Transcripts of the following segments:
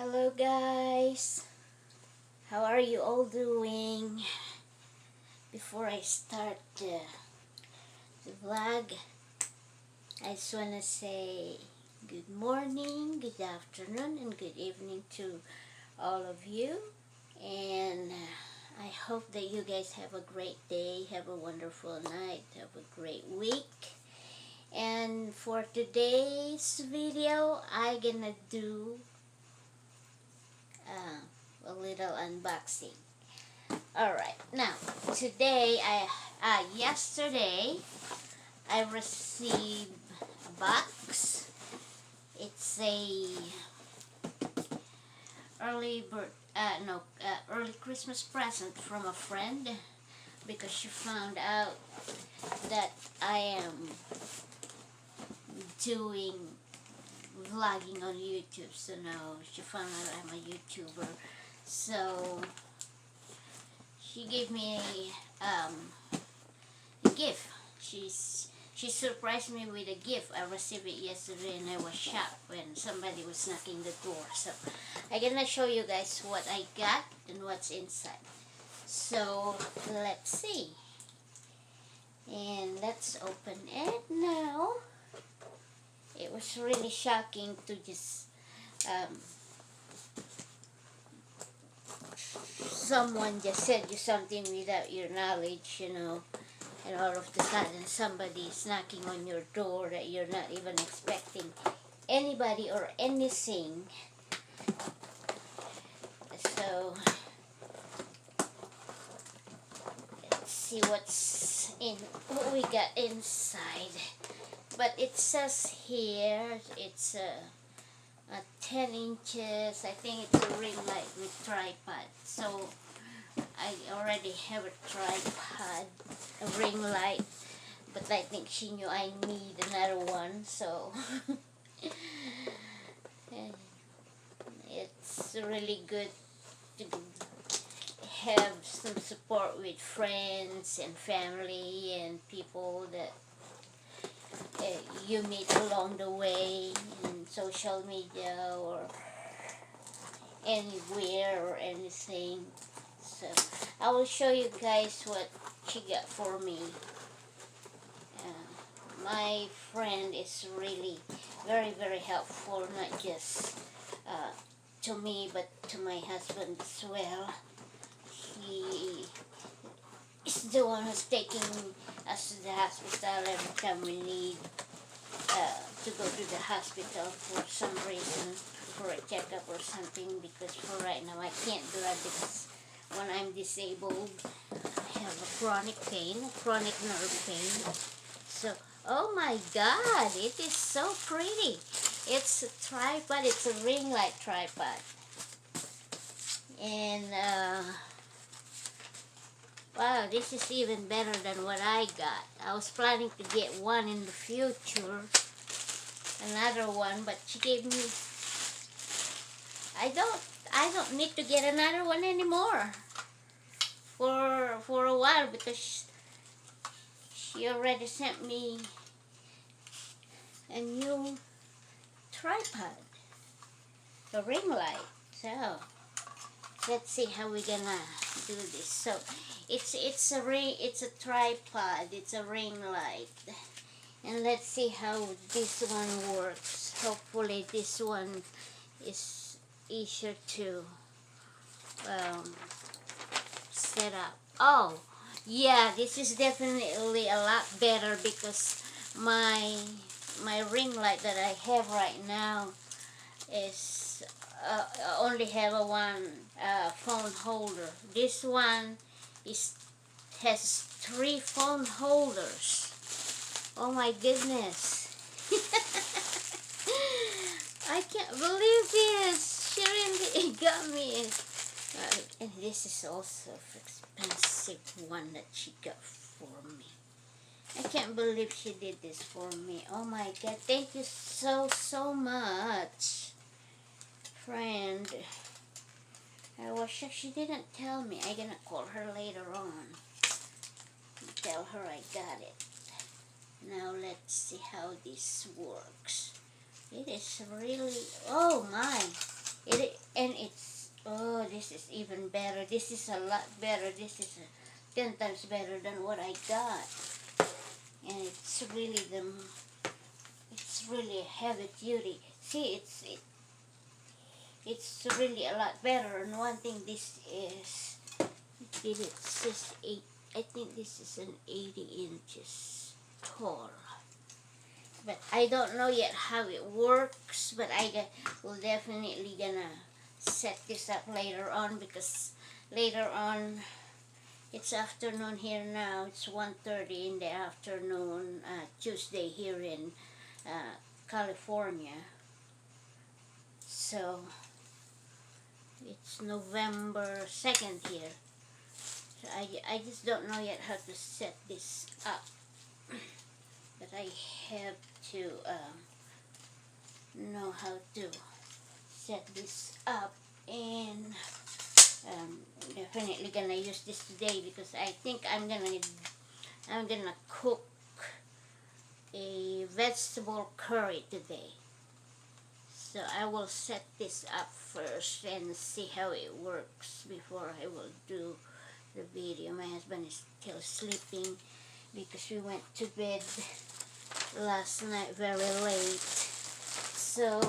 Hello guys, how are you all doing? Before I start the vlog, I just want to say good morning, good afternoon, and good evening to all of you. And I hope that you guys have a great day, have a wonderful night, have a great week. And for today's video, I'm gonna do a little unboxing. Alright, now today yesterday I received a box. It's a early Christmas present from a friend because she found out that I am doing vlogging on YouTube. So now she found out I'm a YouTuber. So she gave me a gift. She surprised me with a gift. I received it yesterday and I was shocked when somebody was knocking the door. So I'm gonna show you guys what I got and what's inside. So let's see. And let's open it now. It was really shocking to just someone just said you something without your knowledge, and all of a sudden somebody is knocking on your door that you're not even expecting anybody or anything. So let's see what we got inside. But it says here it's a 10 inches. I think it's a Ringlight with Tripod. So I already have a tripod, a ring light, but I think she knew I need another one. So it's really good to have some support with friends and family and people that you meet along the way in social media or anywhere or anything. So I will show you guys what she got for me. My friend is really very, very helpful, not just to me but to my husband as well. He is the one who's taking us to the hospital every time we need to go to the hospital for some reason, for a checkup or something, because for right now I can't drive because when I'm disabled I have a chronic pain, chronic nerve pain. So, oh my god, it is so pretty. It's a tripod, it's a ring light tripod. And wow, this is even better than what I got. I was planning to get one in the future, another one, but she gave me. I don't need to get another one anymore for a while because she already sent me a new tripod, the ring light. So let's see how we're gonna do this. So it's a tripod, it's a ring light, and let's see how this one works. Hopefully this one is easier to set up. Oh yeah, this is definitely a lot better because my ring light that I have right now is only have a one phone holder. This one has 3 phone holders. Oh my goodness. I can't believe this. She really got me. And this is also an expensive one that she got for me. I can't believe she did this for me. Oh my god, thank you so much, friend. I was shocked she didn't tell me. I'm gonna call her later on and tell her I got it. Now let's see how this works. It is really, oh my, This is a lot better. This is 10 times better than what I got. And it's really heavy duty. See, it's really a lot better. And one thing, this is, it says 8, I think this is an 80 inches tall. But I don't know yet how it works, but will definitely gonna set this up later on, because later on, it's afternoon here now. It's 1:30 in the afternoon, Tuesday here in California. So it's November 2nd here. So I just don't know yet how to set this up. But I have to know how to set this up, and definitely gonna use this today, because I think I'm gonna cook a vegetable curry today. So I will set this up first and see how it works before I will do the video. My husband is still sleeping because we went to bed last night very late. So,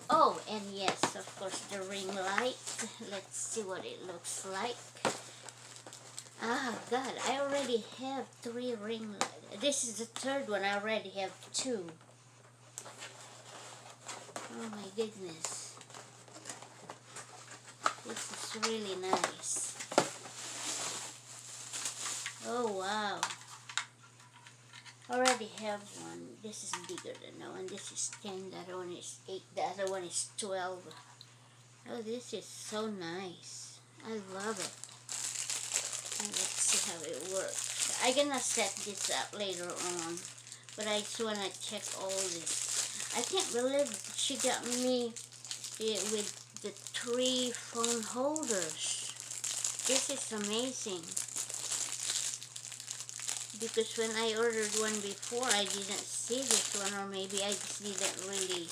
oh, and yes, of course, the ring light. Let's see what it looks like. Ah, God, I already have 3 ring lights. This is the 3rd one. I already have 2. Oh my goodness. This is really nice. Oh, wow. Already have one. This is bigger than that one. This is 10. The other one is 8. The other one is 12. Oh, this is so nice. I love it. And let's see how it works. I'm gonna set this up later on, but I just wanna check all this. I can't believe she got me with the 3 phone holders. This is amazing. Because when I ordered one before, I didn't see this one, or maybe I just didn't really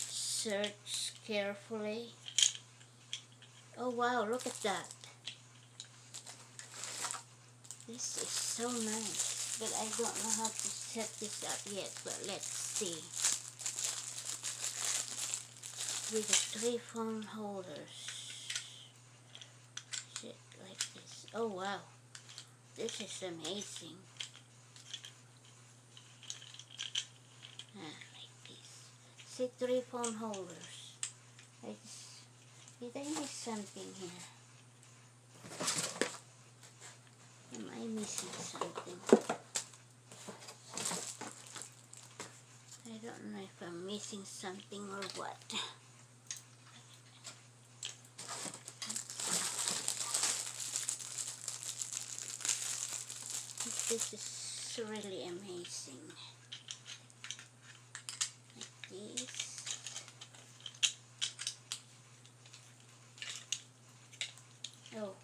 search carefully. Oh wow, look at that. This is so nice, but I don't know how to set this up yet, but let's see. With the 3 phone holders. Sit like this. Oh wow. This is amazing. Like this. See, 3 phone holders. Did I miss something here? Am I missing something? I don't know if I'm missing something or what. This is really amazing. Like this. Oh,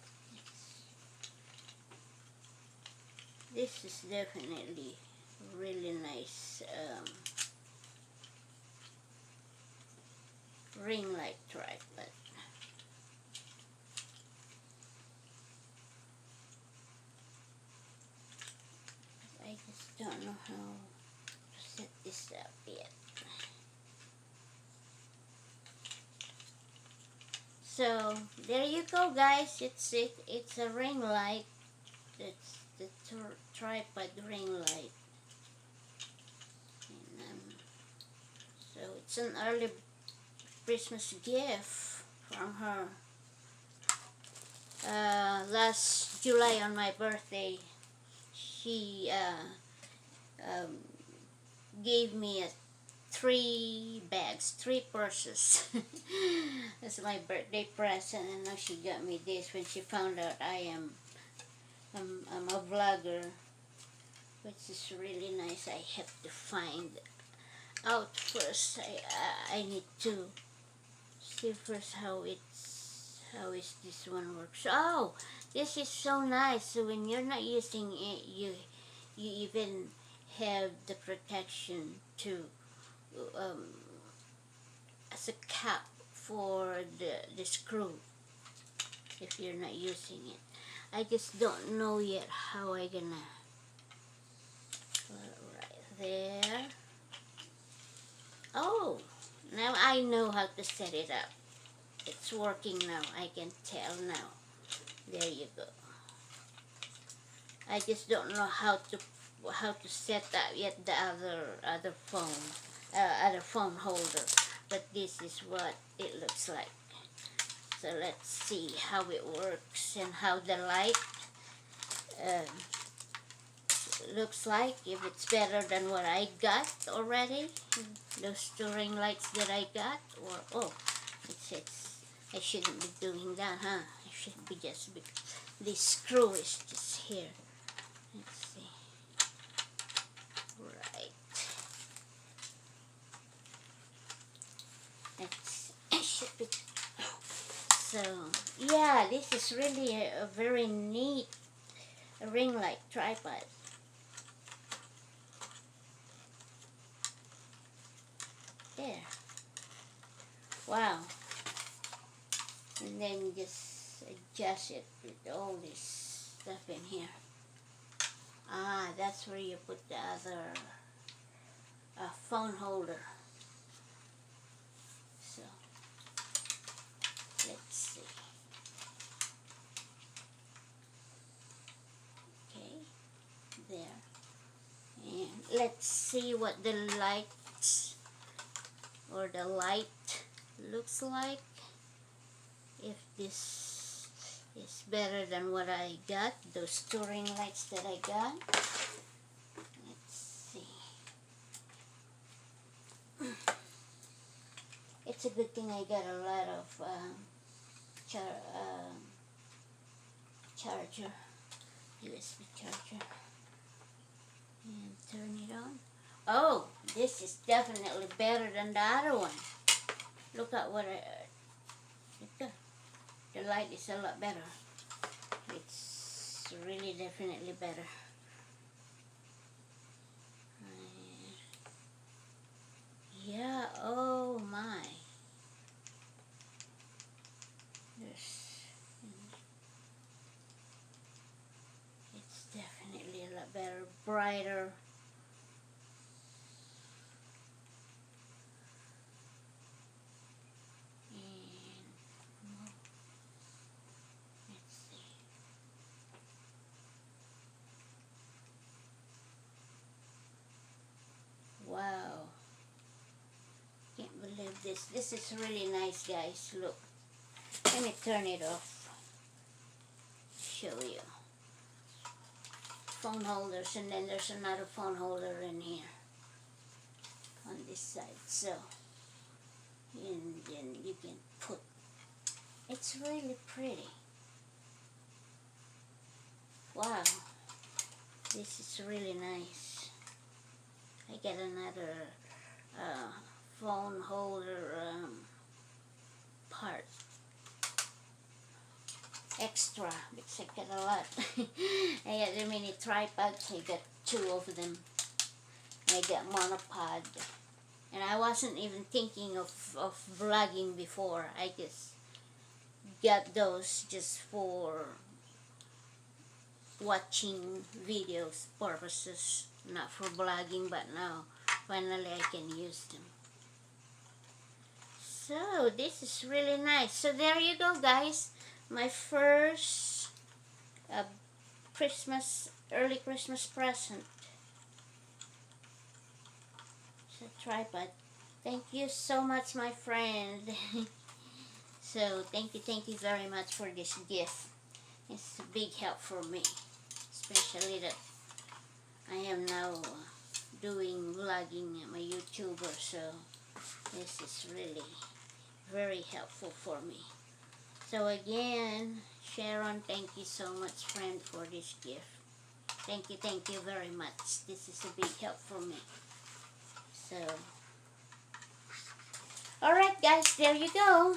this is definitely really nice ring light tripod. I just don't know how to set this up yet. So there you go, guys. It's a ring light. It's the tripod ring light. And, so it's an early Christmas gift from her. Last July on my birthday, she gave me 3 bags, 3 purses. That's my birthday present, and now she got me this when she found out I'm a vlogger, which is really nice. I have to find out first. I need to see first how is this one works. Oh, this is so nice. So when you're not using it, you even have the protection to as a cap for the screw. if you're not using it. I just don't know yet how I gonna put it right there. Oh, now I know how to set it up. It's working now. I can tell now. There you go. I just don't know how to set up yet the other phone holder. But this is what it looks like. So let's see how it works and how the light looks like, if it's better than what I got already, those two ring lights that I got, or oh, it's I shouldn't be doing that, huh? I should be just this screw is just here. Let's see. Right. It should be. So yeah, this is really a very neat ring light tripod. There. Wow. And then you just adjust it with all this stuff in here. Ah, that's where you put the other phone holder. So, let's see. Okay, there. And let's see what the lights or the light looks like. If this is better than what I got, those two ring lights that I got. Let's see. It's a good thing I got a lot of charger, USB charger. And turn it on. Oh, this is definitely better than the other one. Look at what the light is a lot better. It's really definitely better. Yeah, oh my. It's definitely a lot better, brighter. Wow. Can't believe this. This is really nice, guys. Look. Let me turn it off. Show you. Phone holders, and then there's another phone holder in here. On this side. So, and then you can put. It's really pretty. Wow. This is really nice. I got another phone holder part extra because I got a lot. I got the mini tripods. I got 2 of them. I got monopod, and I wasn't even thinking of vlogging before. I just got those just for watching videos purposes, not for vlogging, but now finally I can use them. So this is really nice. So there you go, guys. My first early Christmas present. It's a tripod. Thank you so much, my friend. So thank you very much for this gift. It's a big help for me, especially that I am now doing vlogging. I'm a YouTuber, so this is really very helpful for me. So again, Sharon, thank you so much, friend, for this gift. Thank you very much. This is a big help for me. So, alright guys, there you go.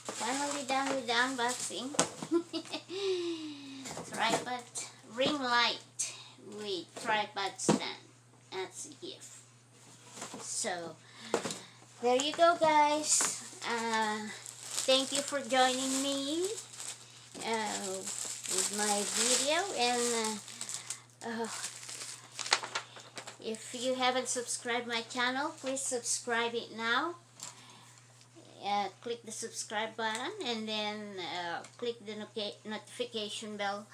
Finally done with the unboxing. Tripod, ring light with tripod stand. That's a gift. So, there you go, guys. Thank you for joining me. with my video. And if you haven't subscribed my channel, please subscribe it now. Click the subscribe button, and then click the notification bell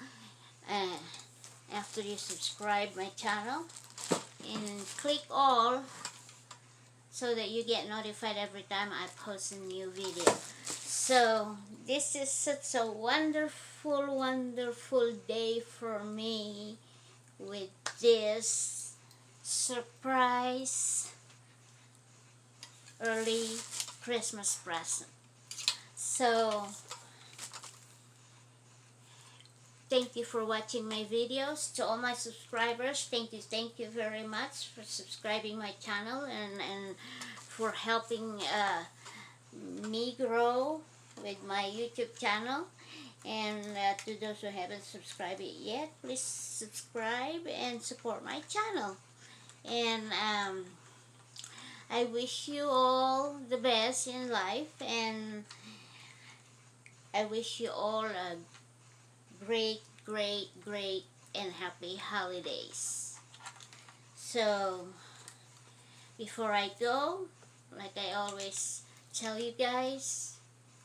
after you subscribe my channel, and click all so that you get notified every time I post a new video. So this is such a wonderful, wonderful day for me with this surprise early Christmas present. So thank you for watching my videos. To all my subscribers, thank you very much for subscribing my channel and for helping me grow with my YouTube channel. And to those who haven't subscribed it yet, please subscribe and support my channel. And I wish you all the best in life, and I wish you all a great, great, great and happy holidays. So before I go, like I always tell you guys,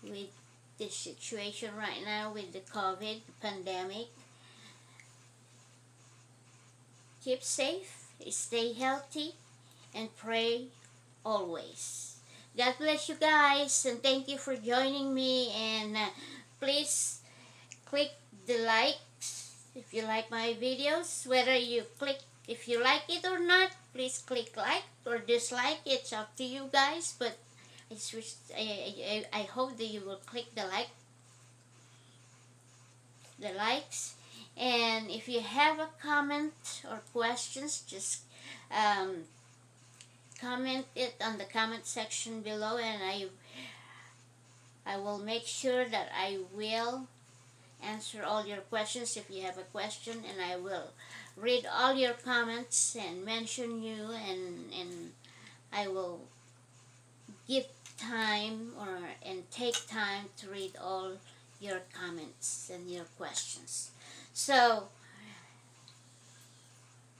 with this situation right now with the COVID pandemic, keep safe, stay healthy, and pray always. God bless you guys, and thank you for joining me. And please click the likes if you like my videos. Whether you click, if you like it or not, please click like or dislike. It's up to you guys, but I hope that you will click the likes. And if you have a comment or questions, just comment it on the comment section below, and I will make sure that I will answer all your questions if you have a question, and I will read all your comments and mention you, and I will give time and take time to read all your comments and your questions. So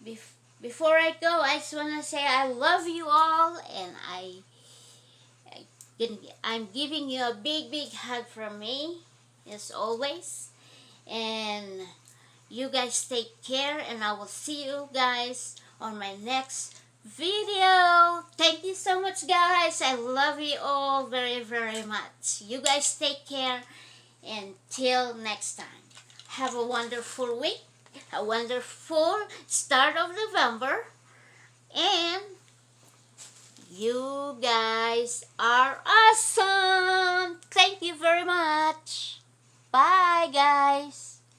before I go, I just want to say I love you all, and I'm giving you a big, big hug from me, as always. And you guys take care, and I will see you guys on my next video. Thank you so much, guys. I love you all very, very much. You guys take care. Until next time, have a wonderful week, a wonderful start of November, and you guys are awesome. Thank you very much. Bye, guys.